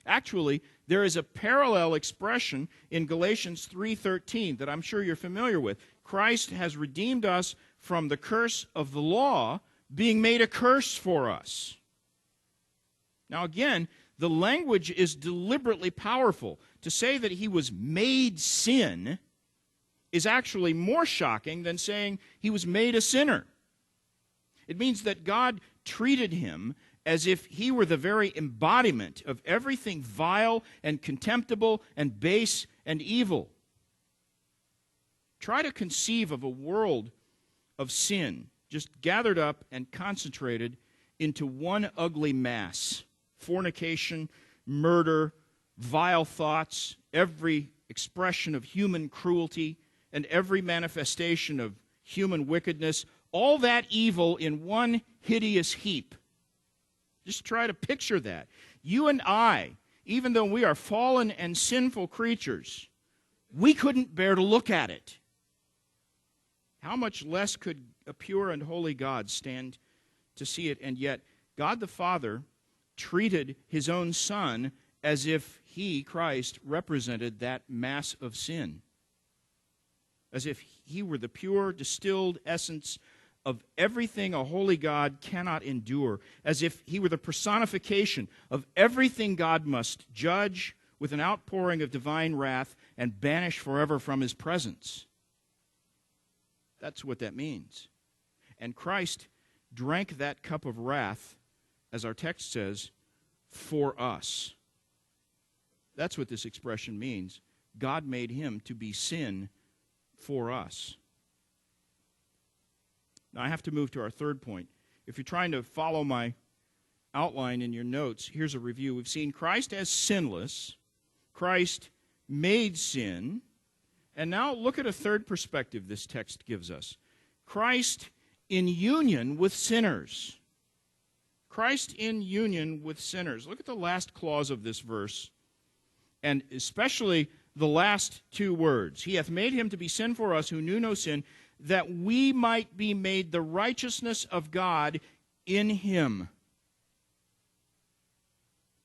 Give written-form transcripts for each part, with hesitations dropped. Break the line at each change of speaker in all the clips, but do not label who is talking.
Actually, there is a parallel expression in Galatians 3:13 that I'm sure you're familiar with. Christ has redeemed us from the curse of the law, being made a curse for us. Now again, the language is deliberately powerful. To say that he was made sin is actually more shocking than saying he was made a sinner. It means that God treated him as if he were the very embodiment of everything vile and contemptible and base and evil. Try to conceive of a world of sin just gathered up and concentrated into one ugly mass. Fornication, murder, vile thoughts, every expression of human cruelty, and every manifestation of human wickedness, all that evil in one hideous heap. Just try to picture that. You and I, even though we are fallen and sinful creatures, we couldn't bear to look at it. How much less could a pure and holy God stand to see it? And yet, God the Father treated his own Son as if he, Christ, represented that mass of sin. As if he were the pure, distilled essence of everything a holy God cannot endure. As if he were the personification of everything God must judge with an outpouring of divine wrath and banish forever from his presence. That's what that means. And Christ drank that cup of wrath, as our text says, for us. That's what this expression means. God made him to be sin for us. Now I have to move to our third point. If you're trying to follow my outline in your notes, here's a review. We've seen Christ as sinless, Christ made sin, and now look at a third perspective this text gives us. Christ in union with sinners. Christ in union with sinners. Look at the last clause of this verse, and especially the last two words. He hath made him to be sin for us who knew no sin, that we might be made the righteousness of God in him.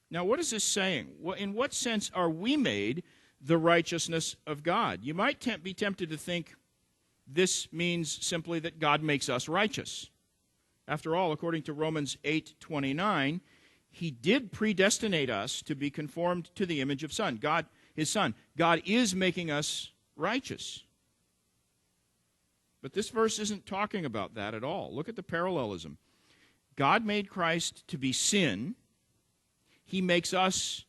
Now, what is this saying? In what sense are we made the righteousness of God? You might be tempted to think this means simply that God makes us righteous. After all, according to Romans 8:29, he did predestinate us to be conformed to the image of his Son. God is making us righteous. But this verse isn't talking about that at all. Look at the parallelism. God made Christ to be sin. He makes us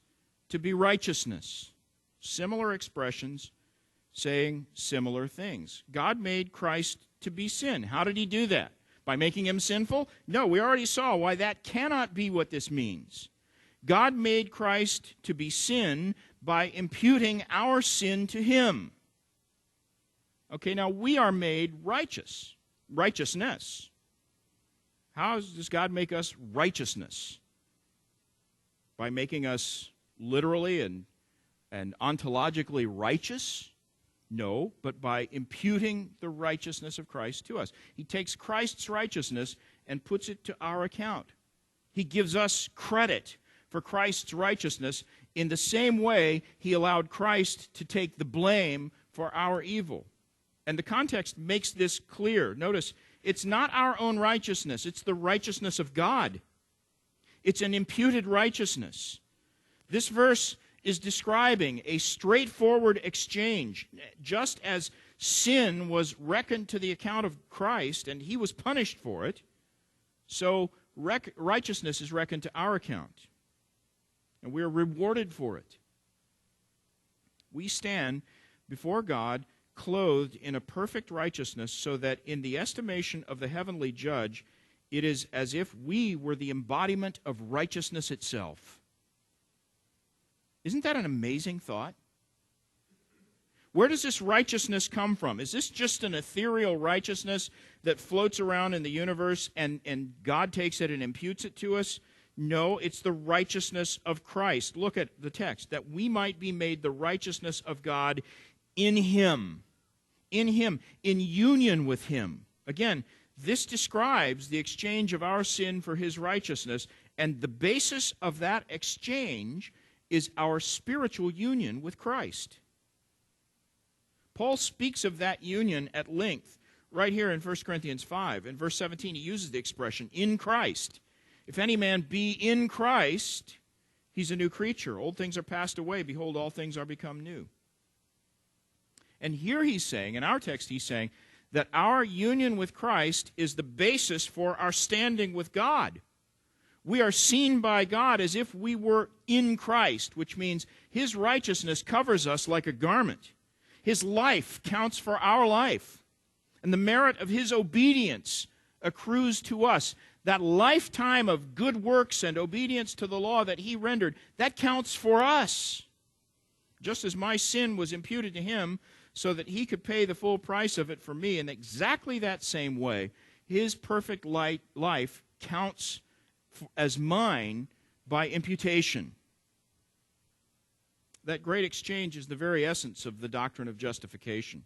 to be righteousness. Similar expressions saying similar things. God made Christ to be sin. How did he do that? By making him sinful? No, we already saw why that cannot be what this means. God made Christ to be sin by imputing our sin to him. Okay, now we are made righteous. Righteousness. How does God make us righteousness? By making us literally and ontologically righteous? No, but by imputing the righteousness of Christ to us. He takes Christ's righteousness and puts it to our account. He gives us credit for Christ's righteousness in the same way he allowed Christ to take the blame for our evil. And the context makes this clear. Notice, it's not our own righteousness. It's the righteousness of God. It's an imputed righteousness. This verse is describing a straightforward exchange. Just as sin was reckoned to the account of Christ and he was punished for it, so righteousness is reckoned to our account. And we are rewarded for it. We stand before God clothed in a perfect righteousness, so that in the estimation of the heavenly judge, it is as if we were the embodiment of righteousness itself. Isn't that an amazing thought? Where does this righteousness come from? Is this just an ethereal righteousness that floats around in the universe and God takes it and imputes it to us? No, it's the righteousness of Christ. Look at the text. That we might be made the righteousness of God in him. In him. In union with him. Again, this describes the exchange of our sin for his righteousness. And the basis of that exchange is our spiritual union with Christ. Paul speaks of that union at length right here in 1 Corinthians 5. In verse 17, he uses the expression, in Christ. If any man be in Christ, he's a new creature. Old things are passed away. Behold, all things are become new. And here he's saying, in our text he's saying, that our union with Christ is the basis for our standing with God. We are seen by God as if we were in Christ, which means his righteousness covers us like a garment. His life counts for our life. And the merit of his obedience accrues to us. That lifetime of good works and obedience to the law that he rendered, that counts for us. Just as my sin was imputed to him so that he could pay the full price of it for me, in exactly that same way, his perfect life counts as mine by imputation. That great exchange is the very essence of the doctrine of justification.